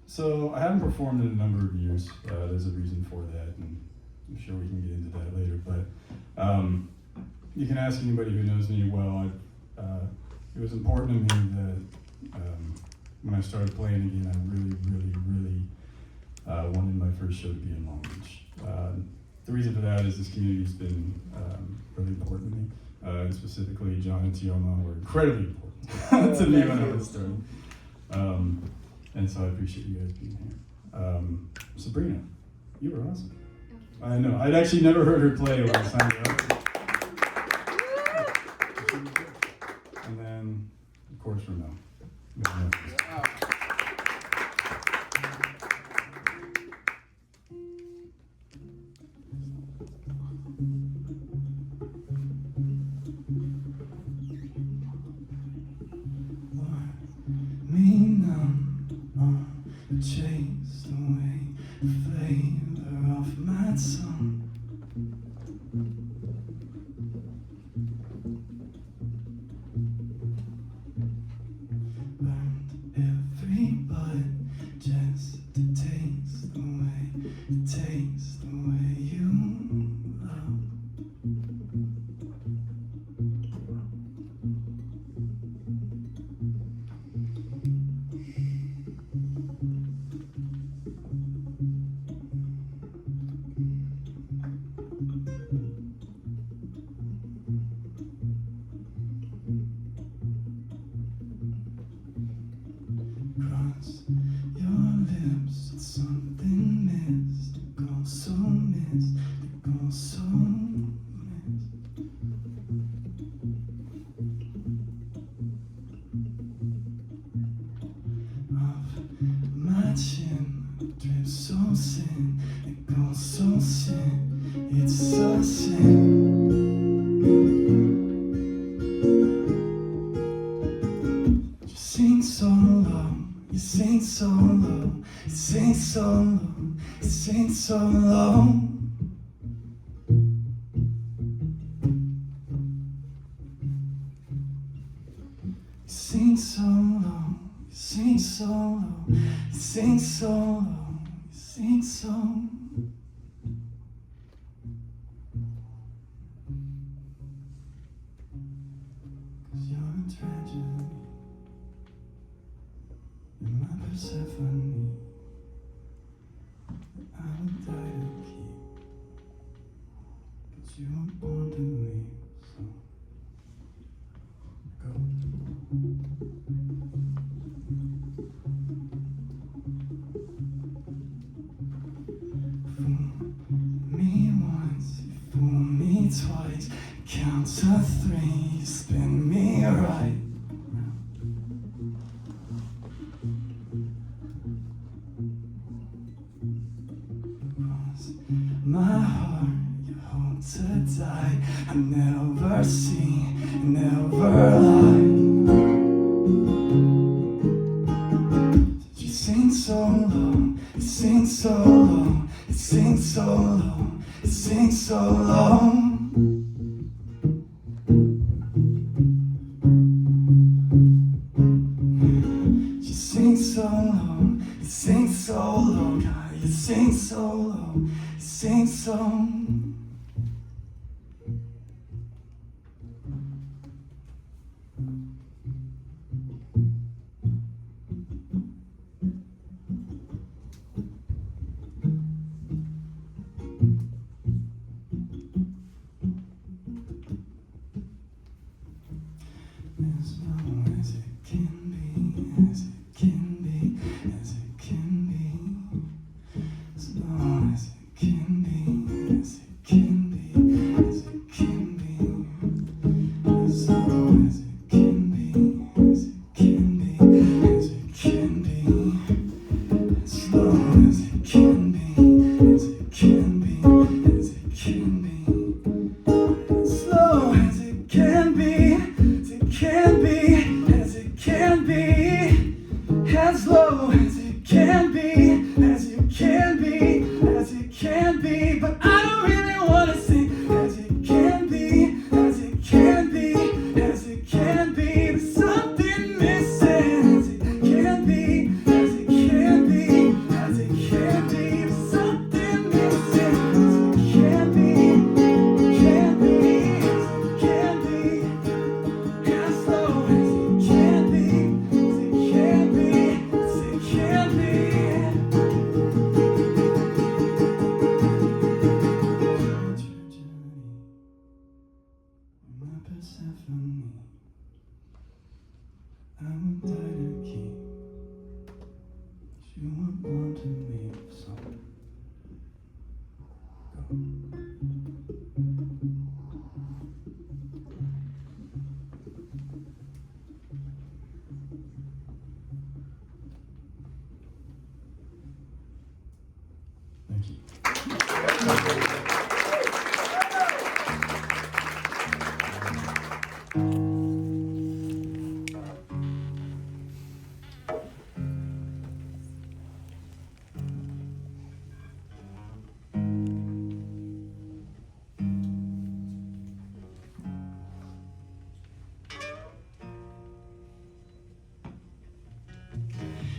So I haven't performed in a number of years. There's a reason for that, and I'm sure we can get into that later. But you can ask anybody who knows me well. It was important to me that when I started playing again, I really wanted my first show to be in Long Beach. The reason for that is this community's been really important to me. And specifically, John and Tioma were incredibly important to me when I was starting. And so I appreciate you guys being here. Sabrina, you were awesome. I know. I'd actually never heard her play when I signed her up. And then, of course, Ramel. Chase away the flavor of my tongue. Burned every bud just to taste the way you love. my chin, it drips so thin, it goes so thin, it's a sin. You sing so low, you sing so low, you sing so low, you sing so low. You sing so low, you sing so low, you sing so low, you sing so. 'Cause you're a tragedy, you're my Persephone, I would die to keep, but you were born to leave, so go. Fool me once, you fool me twice, count to three, you spin me right. Cross my heart, you hope to die, I never see, never lie. You sing so low, you sing so low, you sing so low, you sing so low. You sing so low, you sing so low, God, you sing so low, you sing so. As low as it can be, as it can be, as it can be. As low as it can be, as it can be, as it can be. As low as it can be, as it can be, as it can be. As low as it can be, as it can be, as it can be. As low as it can be, as it can be, as it can be. As low as it can be, as it can be, as it can be. But I don't really wanna sing as it can be, as it can be, as it can be. There's something missing as it can be, as it can be, as it can be. There's something missing as it can be, can be, as it can be. As low as it can be, as it can be, as it can be. Tragedy, my Persephone, I would die to keep, but you were born to leave, so go. Thank you.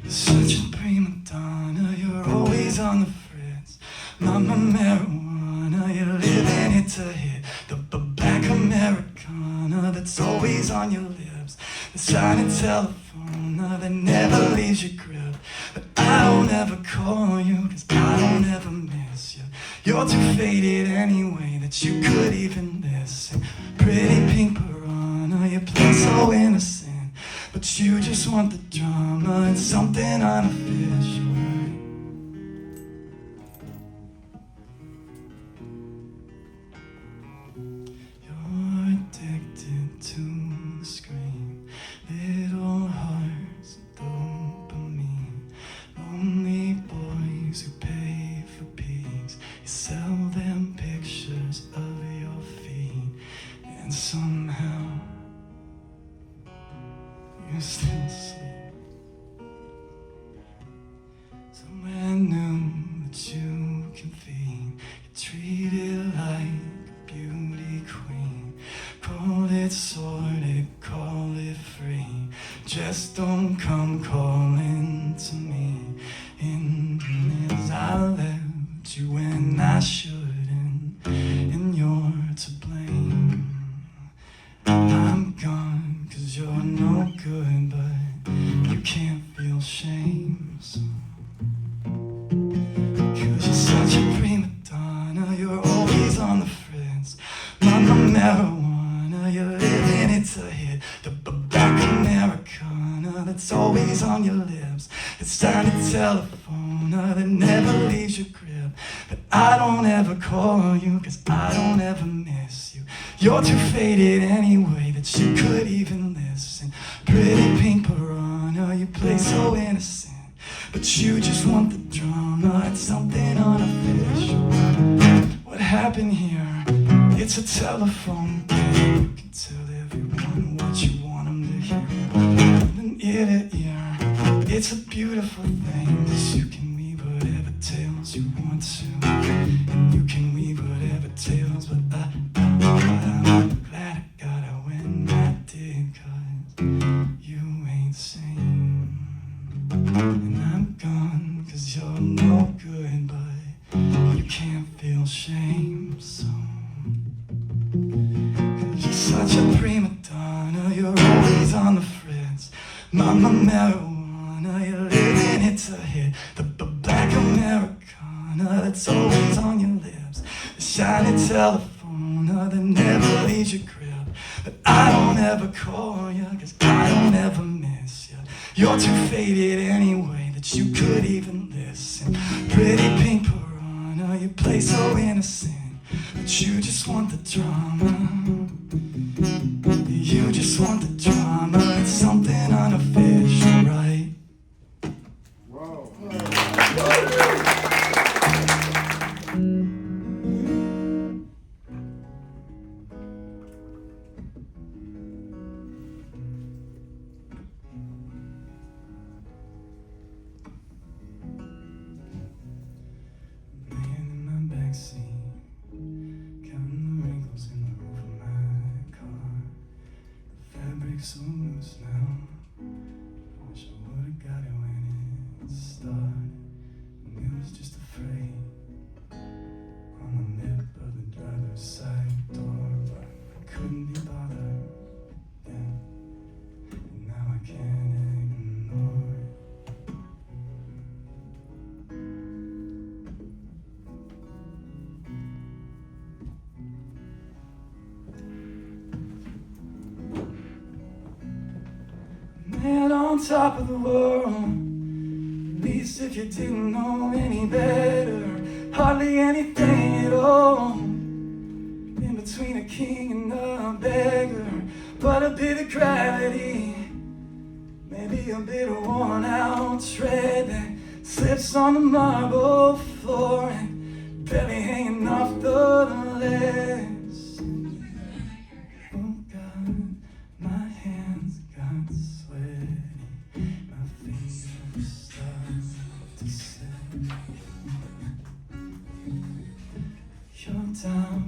You're such a prima donna, you're always on the fritz. Mama marijuana, you're living it to hit. The black Americana that's always on your lips. The silent telephone that never leaves your grip. But I don't ever call you, cause I don't ever miss you. You're too faded anyway that you could even listen. Pretty pink piranha, you play so innocent. But you just want the drama and something unofficial. You're addicted to the screen. Little hearts of dopamine. Lonely Somewhere new that you can feed. You're treated like a beauty queen. Call it sordid, call it free. Just don't come calling to me. In the minutes I left you when I shouldn't, and you're to blame. I'm gone 'cause you're no good, but you can't feel shame. So, 'cause you're such a prima donna, you're always on the fritz. Mama marijuana, you're living it to hit. The black Americana that's always on your lips. It's time to telephone that never leaves your grip. But I don't ever call you 'cause I don't ever miss you. You're too faded anyway that you could even listen. Pretty pink piranha, you play so innocent, but you just want the drama. It's something unofficial. What happened here? It's a telephone game. You can tell everyone what you want them to hear. From ear to ear, it's a beautiful thing, 'cause you can weave whatever tales you want to, and you can weave whatever tales, but I'm glad I got it when I did, 'cause you ain't sane. And I'm gone 'cause you're no good, but you can't feel shame. So, 'cause you're such a prima donna, you're always on the fritz. Mama marijuana, you're living it to hit. The black Americana that's always on your lips. The shiny telephone that never leaves your grip. But I don't ever call you 'cause I don't ever miss you. You're too faded anyway that you could even listen. Pretty pink piranha, you play so innocent, but you just want the drama. You just want the drama. It's something unofficial, right? Whoa. Laying in my backseat, counting the wrinkles in the roof of my car. The fabric's so loose now. I wish I would've got it when it started. And it was just a phrase on the lip of the driver's side door, but I couldn't be bothered then, and now I can't ignore it. Man on top of the world, at least if you didn't know any better, hardly anything at all in between a king and a beggar, but a bit of gravity, maybe a bit of worn out tread that slips on the marble floor and barely hanging off the legs. Oh God, my hands got sweaty, my fingers start to set. You're down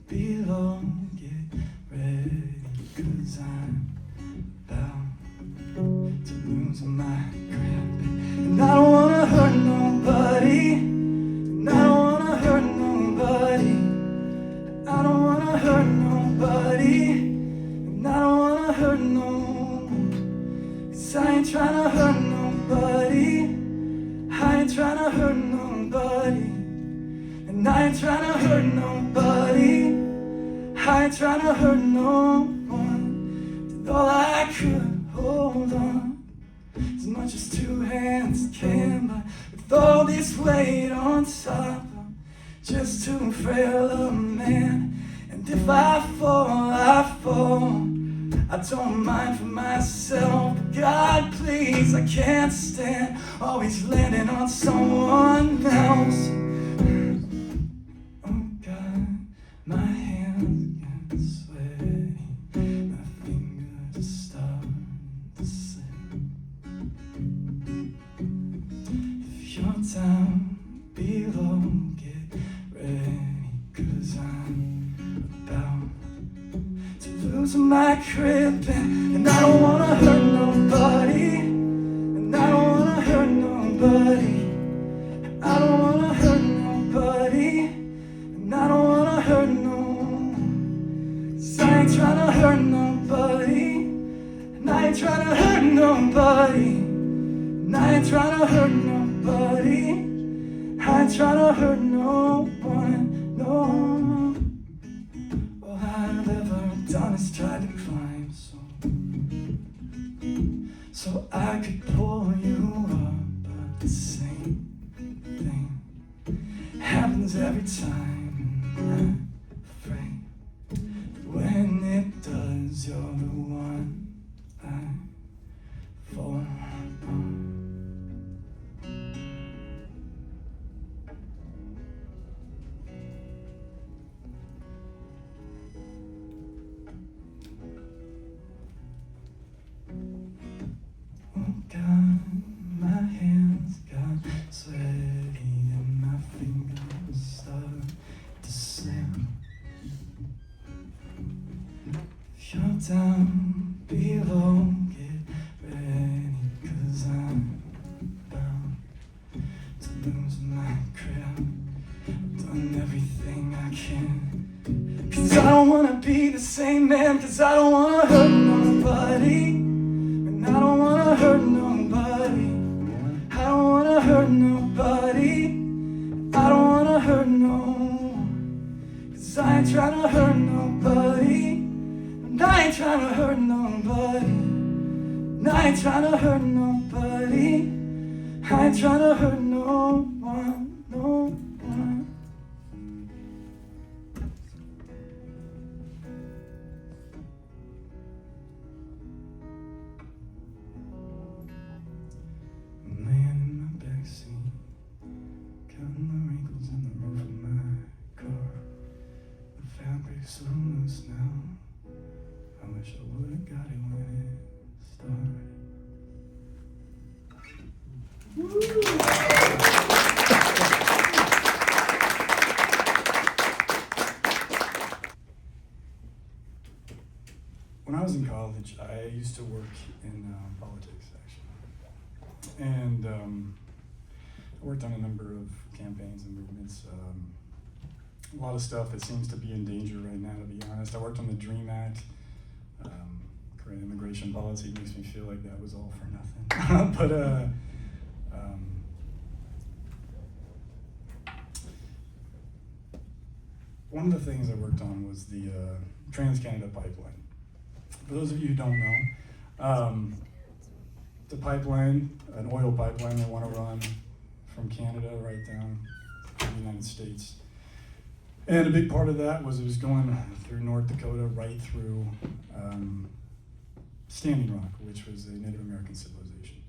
below, get ready, 'cause I'm about to lose my grip. And I don't wanna hurt nobody, and I don't wanna hurt nobody. I don't wanna hurt nobody, and I don't wanna hurt no. 'Cause I ain't tryna hurt nobody, I ain't tryna hurt nobody, and I ain't tryna hurt nobody, I ain't tryna hurt no one. Did all I could hold on, as much as two hands can, but with all this weight on top, I'm just too frail a man. And if I fall, I fall. I don't mind for myself, but God please, I can't stand always landing on someone else. Oh God, my hands get sweaty, my fingers start to slip. If Your time below, get ready, 'cause I'm about to lose my grip, and I don't wanna hurt nobody, and I don't wanna hurt nobody, I don't wanna hurt nobody, and I don't wanna hurt no, 'cause I ain't tryna hurt nobody, and I ain't tryna hurt nobody, and I ain't tryna hurt nobody, I ain't tryna hurt no one, no. All I've ever done is try to climb so I could pull you up, but the same thing happens every time, and I'm afraid that when it does, you're the one I fall upon. God, my hands got sweaty and my fingers start to slip. If you're down below, get ready, 'cause I'm bound to lose my grip. I've done everything I can, 'cause I don't wanna be the same man, 'cause I don't wanna hurt nobody, and I don't wanna hurt nobody, I don't wanna hurt nobody, I don't wanna hurt no, 'cause I ain't tryna hurt nobody, and I ain't tryna hurt nobody, and I ain't tryna hurt nobody, I ain't tryna hurt no one, no one. Man in my backseat, counting the wrinkles in the roof of my car. The fabric's so loose now, I wish I would've got it when it started. When I was in college, I used to work in politics, actually. And I worked on a number of campaigns and movements. A lot of stuff that seems to be in danger right now, to be honest. I worked on the DREAM Act. Current immigration policy makes me feel like that was all for nothing. But one of the things I worked on was the Trans-Canada Pipeline. For those of you who don't know, the pipeline, an oil pipeline they want to run from Canada right down to the United States. And a big part of that was it was going through North Dakota, right through Standing Rock, which was a Native American civilization.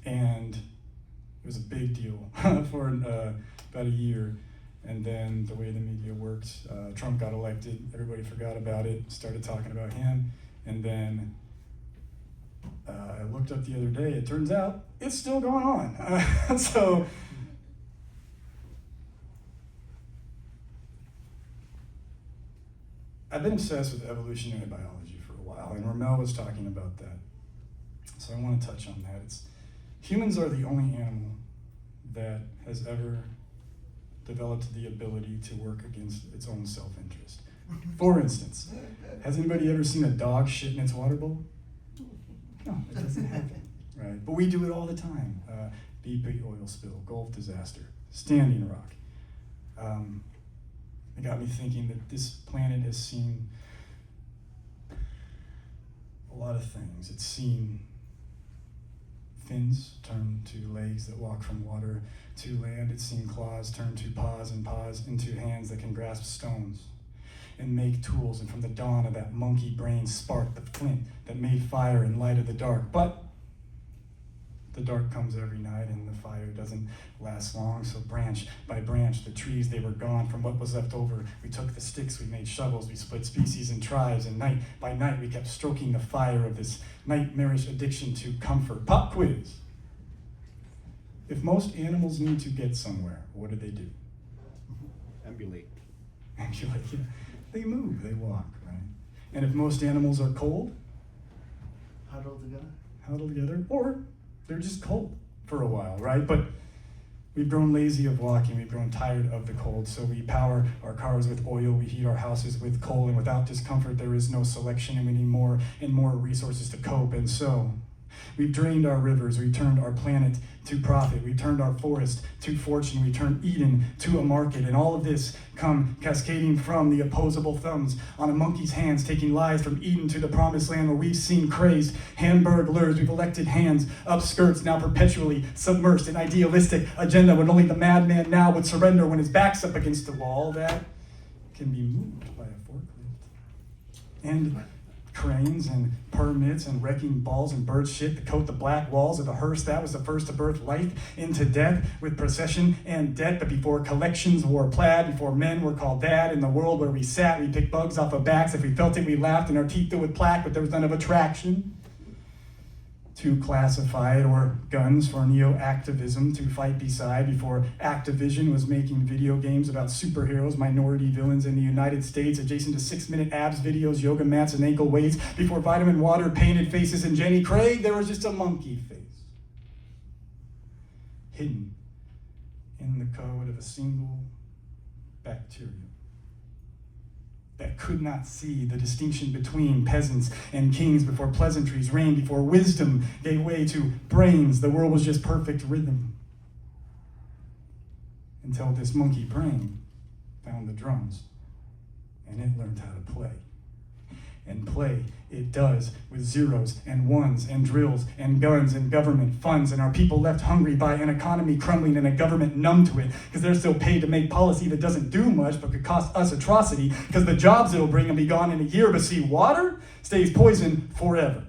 And it was a big deal for about a year. And then the way the media worked, Trump got elected, everybody forgot about it, started talking about him, and then I looked up the other day, it turns out it's still going on. So, I've been obsessed with evolutionary biology for a while, and Ramel was talking about that. So I want to touch on that. Humans are the only animal that has ever developed the ability to work against its own self-interest. For instance, has anybody ever seen a dog shit in its water bowl? No, it doesn't happen, right? But we do it all the time. BP oil spill, Gulf disaster, Standing Rock. It got me thinking that this planet has seen a lot of things. It's seen fins turn to legs that walk from water to land. It's seen claws turn to paws, and paws into hands that can grasp stones and make tools. And from the dawn of that monkey brain sparked the flint that made fire in light of the dark. But the dark comes every night and the fire doesn't last long. So branch by branch, the trees, they were gone. From what was left over, we took the sticks, we made shovels, we split species and tribes. And night by night, we kept stoking the fire of this nightmarish addiction to comfort. Pop quiz. If most animals need to get somewhere, what do? Ambulate. Actually, yeah. They move, they walk, right? And if most animals are cold, huddle together, or they're just cold for a while, right? But we've grown lazy of walking, we've grown tired of the cold, so we power our cars with oil, we heat our houses with coal, and without discomfort there is no selection, and we need more and more resources to cope. And so we've drained our rivers, we turned our planet to profit, we turned our forest to fortune, we turned Eden to a market, and all of this come cascading from the opposable thumbs on a monkey's hands, taking lives from Eden to the promised land where we've seen crazed hamburglers, we've elected hands up skirts, now perpetually submersed in idealistic agenda when only the madman now would surrender when his back's up against the wall that can be moved by a forklift. And cranes and permits and wrecking balls and bird shit to coat the black walls of a hearse that was the first to birth life into death with procession and debt. But before collections wore plaid, before men were called dad, in the world where we sat, we picked bugs off of backs. If we felt it, we laughed and our teeth filled with plaque, but there was none of attraction to classified or guns for neo-activism to fight beside, before Activision was making video games about superheroes, minority villains in the United States, adjacent to 6-minute abs videos, yoga mats, and ankle weights, before vitamin water, painted faces, and Jenny Craig, there was just a monkey face, hidden in the code of a single bacteria that could not see the distinction between peasants and kings, before pleasantries reigned, before wisdom gave way to brains. The world was just perfect rhythm. Until this monkey brain found the drums, and it learned how to play. And play it does with zeros and ones and drills and guns and government funds, and our people left hungry by an economy crumbling and a government numb to it, because they're still paid to make policy that doesn't do much but could cost us atrocity, because the jobs it'll bring will be gone in a year. But see, water stays poison forever.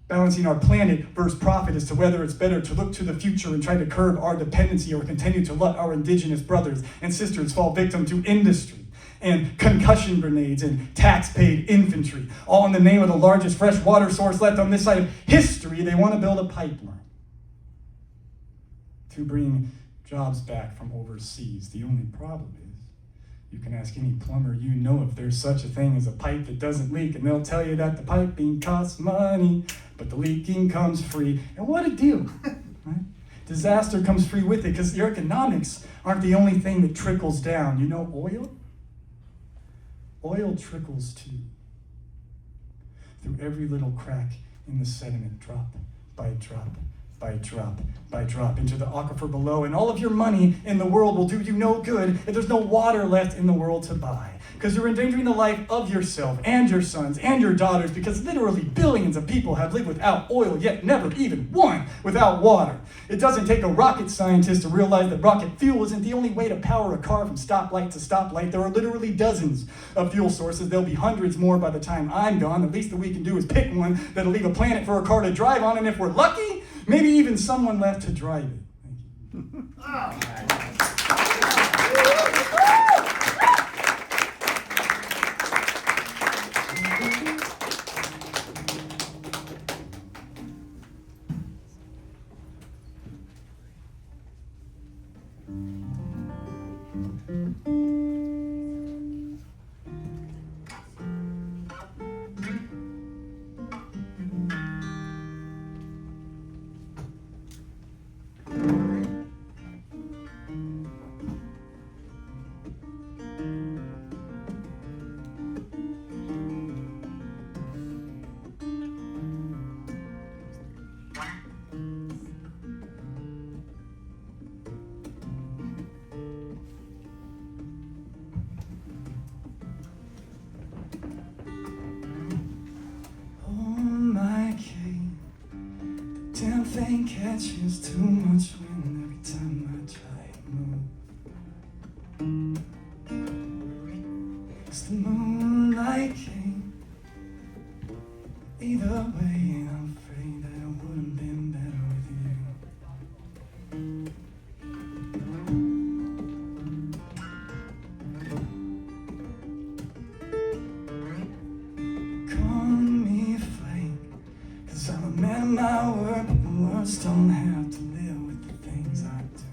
Balancing our planet versus profit as to whether it's better to look to the future and try to curb our dependency, or continue to let our indigenous brothers and sisters fall victim to industry and concussion grenades and tax-paid infantry, all in the name of the largest fresh water source left on this side of history. They want to build a pipeline to bring jobs back from overseas. The only problem is, you can ask any plumber you know if there's such a thing as a pipe that doesn't leak, and they'll tell you that the piping costs money, but the leaking comes free. And what a deal, right? Disaster comes free with it, because your economics aren't the only thing that trickles down. You know oil? Oil trickles too, through every little crack in the sediment, drop by drop by drop by drop, into the aquifer below. And all of your money in the world will do you no good if there's no water left in the world to buy, because you're endangering the life of yourself and your sons and your daughters, because literally billions of people have lived without oil, yet never even one without water. It doesn't take a rocket scientist to realize that rocket fuel isn't the only way to power a car from stoplight to stoplight. There are literally dozens of fuel sources. There'll be hundreds more by the time I'm gone. The least that we can do is pick one that'll leave a planet for a car to drive on, and if we're lucky, maybe even someone left to drive it. Thank you. Damn thing catches too much wind every time I try to move. It's the moonlight king. Either way, I'm afraid that it wouldn't been better with you. Call me a flake, 'cause I'm a man of my word, but the word words don't have to live with the things I do.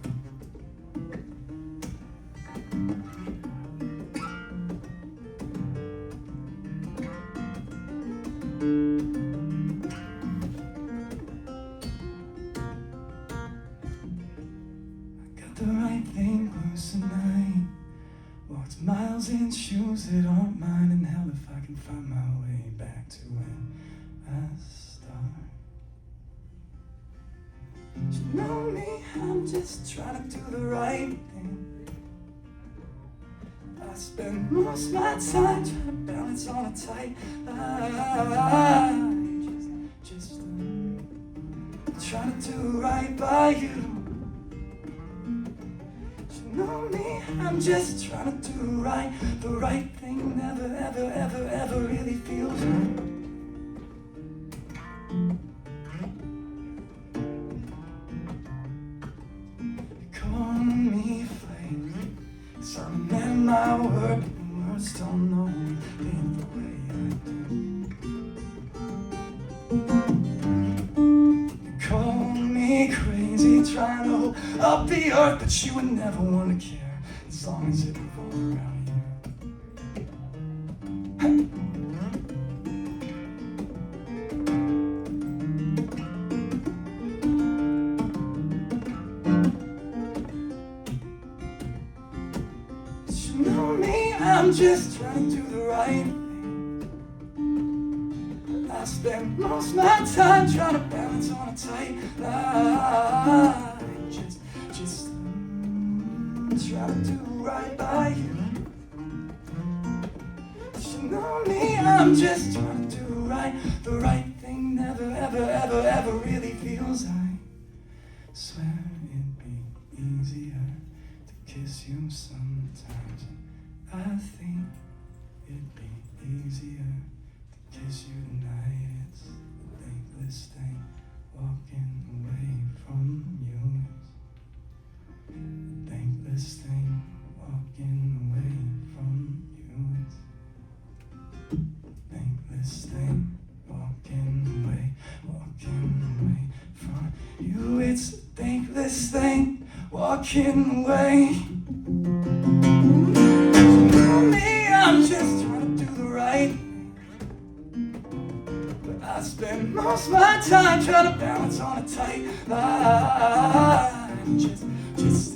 I got the right thing loose tonight. Walked miles in shoes that aren't mine, and hell if I can find my way back to when I started. You know me, I'm just trying to do the right thing. I spend most of my time trying to balance on a tight line. Just trying to do right by you. You know me, I'm just trying to do right. The right thing never, ever, ever, ever really feels right. So I'm in my word, and words don't know me in the way I do. They call me crazy, trying to hold up the earth, but you would never want to care as long as it revolves around you. You know me, I'm just trying to do the right thing. I spend most of my time trying to balance on a tight line. Just try to do right by you. You know me, I'm just trying to do right. The right thing never, ever, ever, ever really feels right. Swear it'd be easier to kiss you sometimes. I think it'd be easier to kiss you tonight. It's the thankless thing, walking away from you. The thankless thing, walking away from you. The thankless thing, walking away from you. It's the thankless thing, walking away. I'm just trying to do the right thing, but I spend most of my time trying to balance on a tight line. Just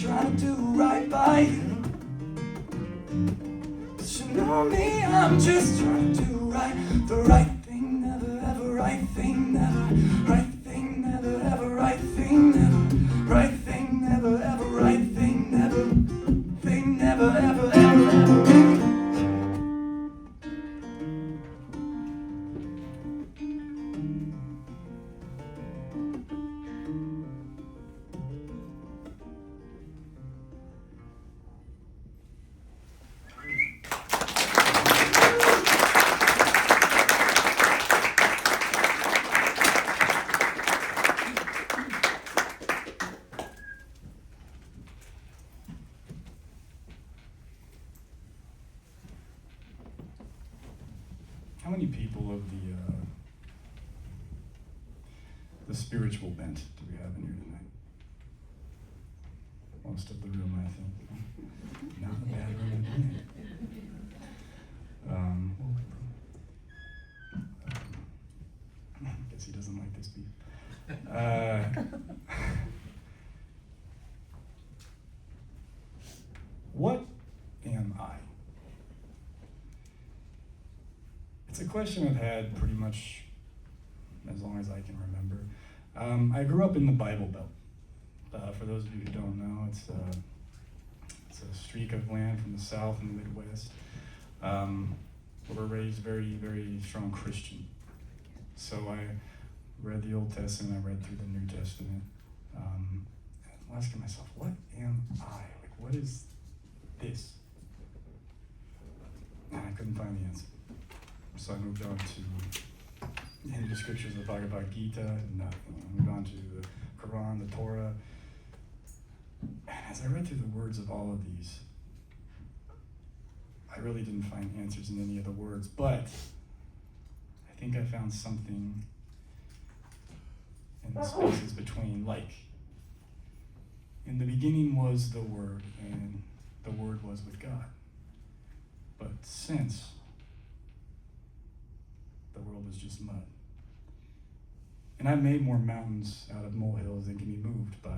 trying to do right by you. But you know me, I'm just trying to do right. The right thing never, ever, right thing never, right thing never, ever, right thing never, right thing never, ever, right thing never, thing never, ever, ever. How many people of the spiritual bent do we have in here tonight? Most of the room, I think. Not a bad room tonight. I guess he doesn't like this beef. What am I? It's a question I've had pretty much as long as I can remember. I grew up in the Bible Belt. For those of you who don't know, it's a streak of land from the South and the Midwest. We were raised very, very strong Christian. So I read the Old Testament, I read through the New Testament. I'm asking myself, what am I? Like, what is this? And I couldn't find the answer. So I moved on to Hindu scriptures, the Bhagavad Gita, and I moved on to the Quran, the Torah. And as I read through the words of all of these, I really didn't find answers in any of the words, but I think I found something the spaces between, like, in the beginning was the Word, and the Word was with God. But since, the world was just mud. And I've made more mountains out of molehills than can be moved by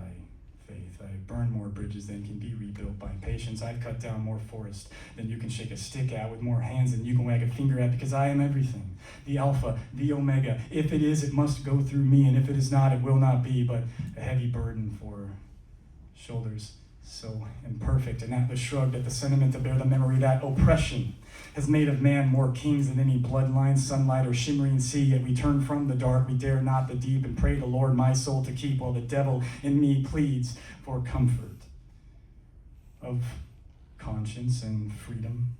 faith. I've burned more bridges than can be rebuilt by patience. I've cut down more forest than you can shake a stick at, with more hands than you can wag a finger at, because I am everything. The Alpha, the Omega. If it is, it must go through me, and if it is not, it will not be, but a heavy burden for shoulders so imperfect, and Atlas shrugged at the sentiment to bear the memory that oppression has made of man more kings than any bloodline, sunlight, or shimmering sea. Yet we turn from the dark, we dare not the deep, and pray the Lord my soul to keep, while the devil in me pleads for comfort of conscience and freedom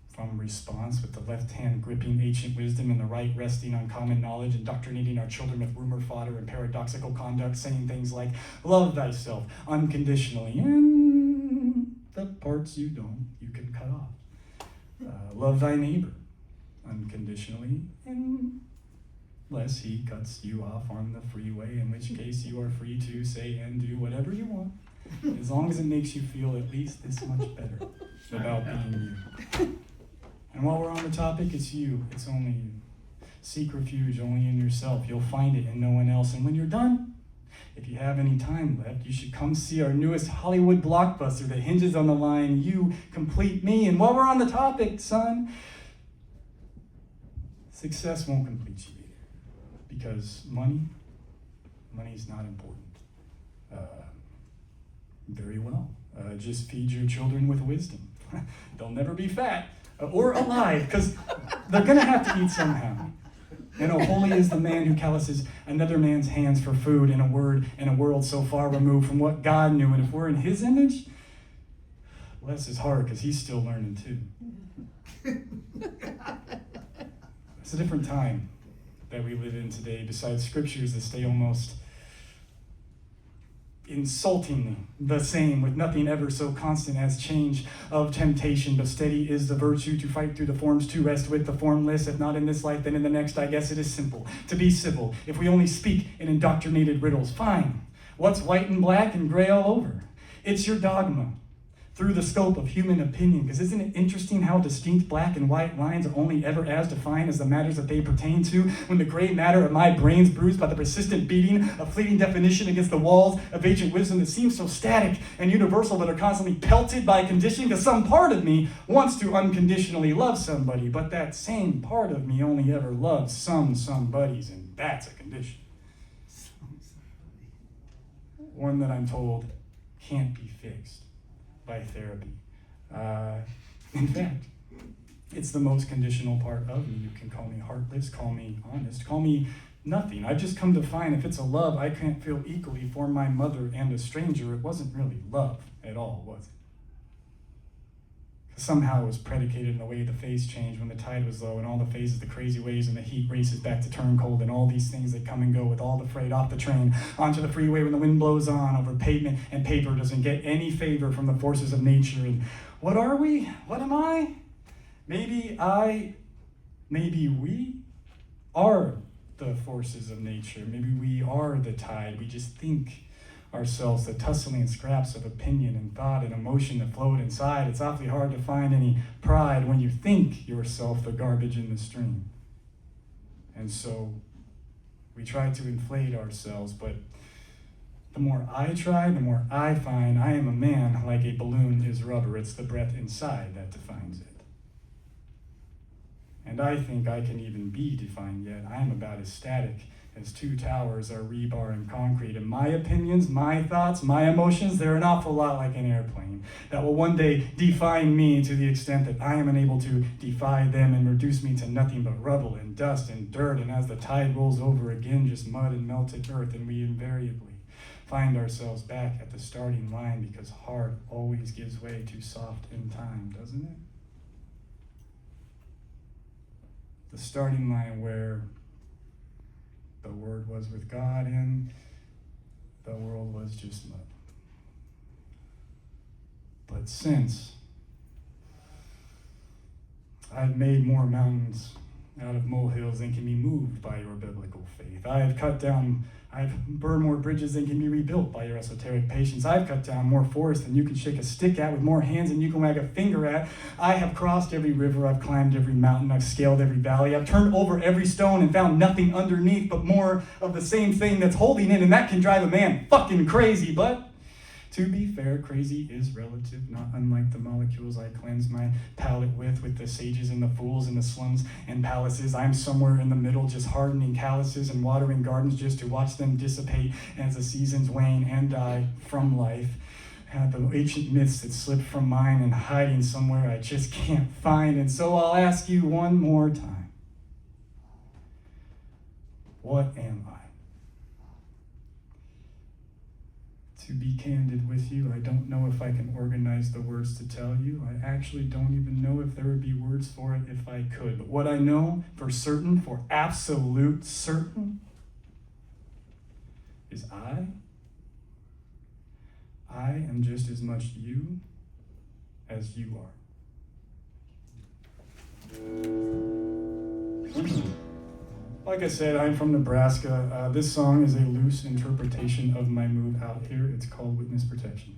from response, with the left hand gripping ancient wisdom and the right resting on common knowledge, indoctrinating our children with rumor fodder and paradoxical conduct, saying things like, love thyself unconditionally, and the parts you don't, you can cut off. Love thy neighbor unconditionally, unless he cuts you off on the freeway, in which case you are free to say and do whatever you want, as long as it makes you feel at least this much better about being you. And while we're on the topic, it's you, it's only you. Seek refuge only in yourself. You'll find it in no one else. And when you're done, if you have any time left, you should come see our newest Hollywood blockbuster that hinges on the line, you complete me. And while we're on the topic, son, success won't complete you either. Because money's not important. Very well. Just feed your children with wisdom. They'll never be fat or alive, because they're going to have to eat somehow. And oh, holy is the man who calluses another man's hands for food, in a world so far removed from what God knew. And if we're in his image, bless his heart, because he's still learning too. It's a different time that we live in today, besides scriptures that stay almost insultingly the same, with nothing ever so constant as change of temptation. But steady is the virtue to fight through the forms, to rest with the formless. If not in this life, then in the next. I guess it is simple to be civil if we only speak in indoctrinated riddles. Fine. What's white and black and gray all over? It's your dogma through the scope of human opinion. Because isn't it interesting how distinct black and white lines are only ever as defined as the matters that they pertain to, when the gray matter of my brain's bruised by the persistent beating of fleeting definition against the walls of ancient wisdom that seems so static and universal, but are constantly pelted by conditioning? Because some part of me wants to unconditionally love somebody, but that same part of me only ever loves somebodies, and that's a condition. One that I'm told can't be fixed by therapy. In fact, it's the most conditional part of me. You can call me heartless, call me honest, call me nothing. I've just come to find if it's a love I can't feel equally for my mother and a stranger, it wasn't really love at all, was it? Somehow it was predicated in the way the phase changed when the tide was low, and all the phases, the crazy waves, and the heat races back to turn cold, and all these things that come and go, with all the freight off the train onto the freeway when the wind blows on over pavement, and paper doesn't get any favor from the forces of nature. And what are we? What am I? Maybe we are the forces of nature. Maybe we are the tide. We just think ourselves the tussling scraps of opinion and thought and emotion that float inside. It's awfully hard to find any pride when you think yourself the garbage in the stream. And so we try to inflate ourselves, but the more I try, the more I find I am a man like a balloon is rubber. It's the breath inside that defines it. And I think I can even be defined yet. I am about as static as two towers are rebar and concrete. And my opinions, my thoughts, my emotions, they're an awful lot like an airplane that will one day define me to the extent that I am unable to defy them and reduce me to nothing but rubble and dust and dirt. And as the tide rolls over again, just mud and melted earth, and we invariably find ourselves back at the starting line, because hard always gives way to soft in time, doesn't it? The starting line where the Word was with God and the world was just mud. But since I've made more mountains out of molehills than can be moved by your biblical faith, I have cut down I've burned more bridges than can be rebuilt by your esoteric patience. I've cut down more forest than you can shake a stick at, with more hands than you can wag a finger at. I have crossed every river, I've climbed every mountain, I've scaled every valley, I've turned over every stone and found nothing underneath but more of the same thing that's holding it, and that can drive a man fucking crazy. But to be fair, crazy is relative, not unlike the molecules I cleanse my palate with the sages and the fools and the slums and palaces. I'm somewhere in the middle, just hardening calluses and watering gardens just to watch them dissipate as the seasons wane and die from life. The ancient myths that slipped from mine and hiding somewhere I just can't find. And so I'll ask you one more time. What am I? To be candid with you, I don't know if I can organize the words to tell you. I actually don't even know if there would be words for it if I could. But what I know for certain, for absolute certain, is I am just as much you as you are. Like I said, I'm from Nebraska. This song is a loose interpretation of my move out here. It's called Witness Protection.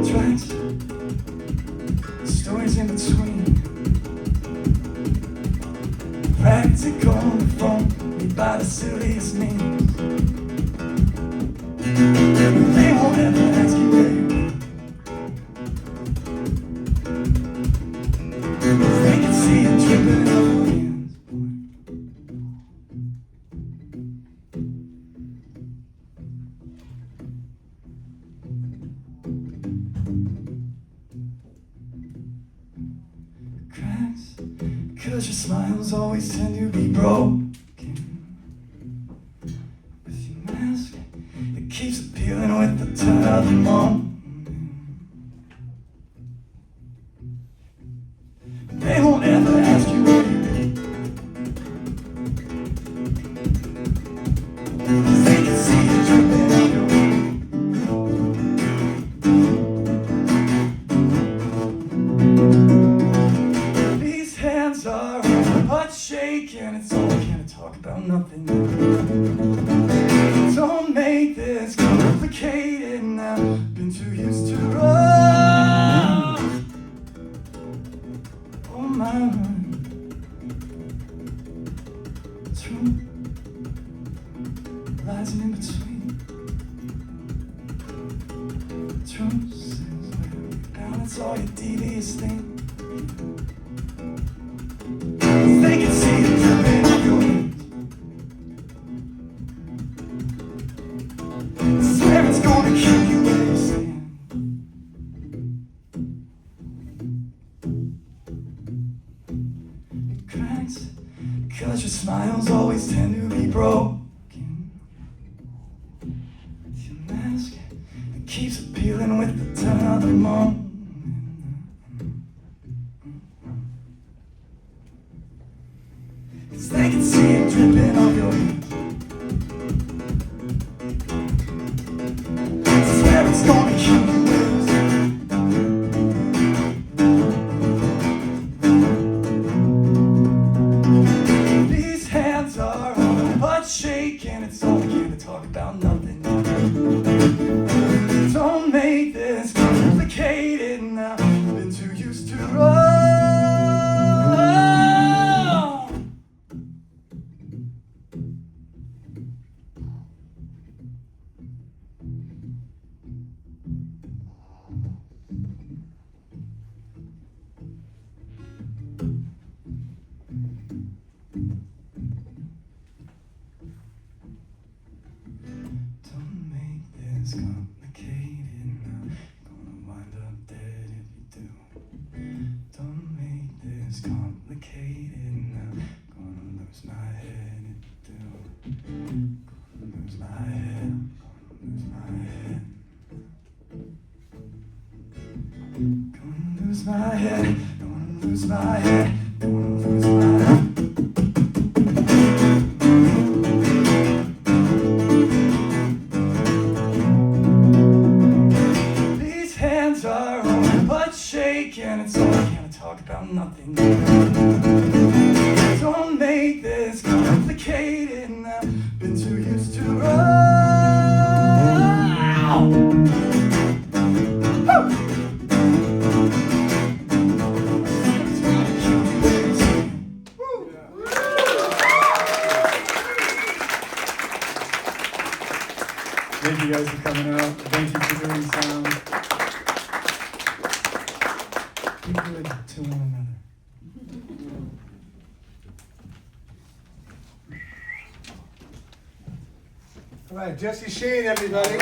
Tracks, stories in between, practical on the phone by the silliest means. They won't ever ask you where you've been. They can see it dripping off your hands. Cracks, 'cause your smiles always tend to be broke. Keeps appealing with the turn of the moment. They won't ever ask you where you've been. They can see you dripping on your way. These hands are butt shaking. It's all I can't talk about nothing. Don't make this complicated now. Been too used to run. Oh my word. Truth lies in between. Truth says down, it's all your devious thing. They can see it dripping off your head. It's gonna kill you where you stand. It cracks, 'cause your smiles always tend to be broken. It's your mask that keeps appealing with the turn of the moment. Cause they can see it dripping off your head. It's gonna kill you with. These hands are butt shaking. It's all we can to talk about nothing. Don't make this complicated now. Been too used to run. It's complicated now. Gonna wind up dead if you do. Don't make this complicated now. Gonna lose my head if you do. Gonna lose my head. Gonna lose my head. Gonna lose my head. Gonna lose my head. Gonna lose my head. about nothing. Don't make this complicated. I've been too used to run. Thank you guys for coming out. Thank you for doing sound. Be good to one another. All right, Jessie, Schade, everybody.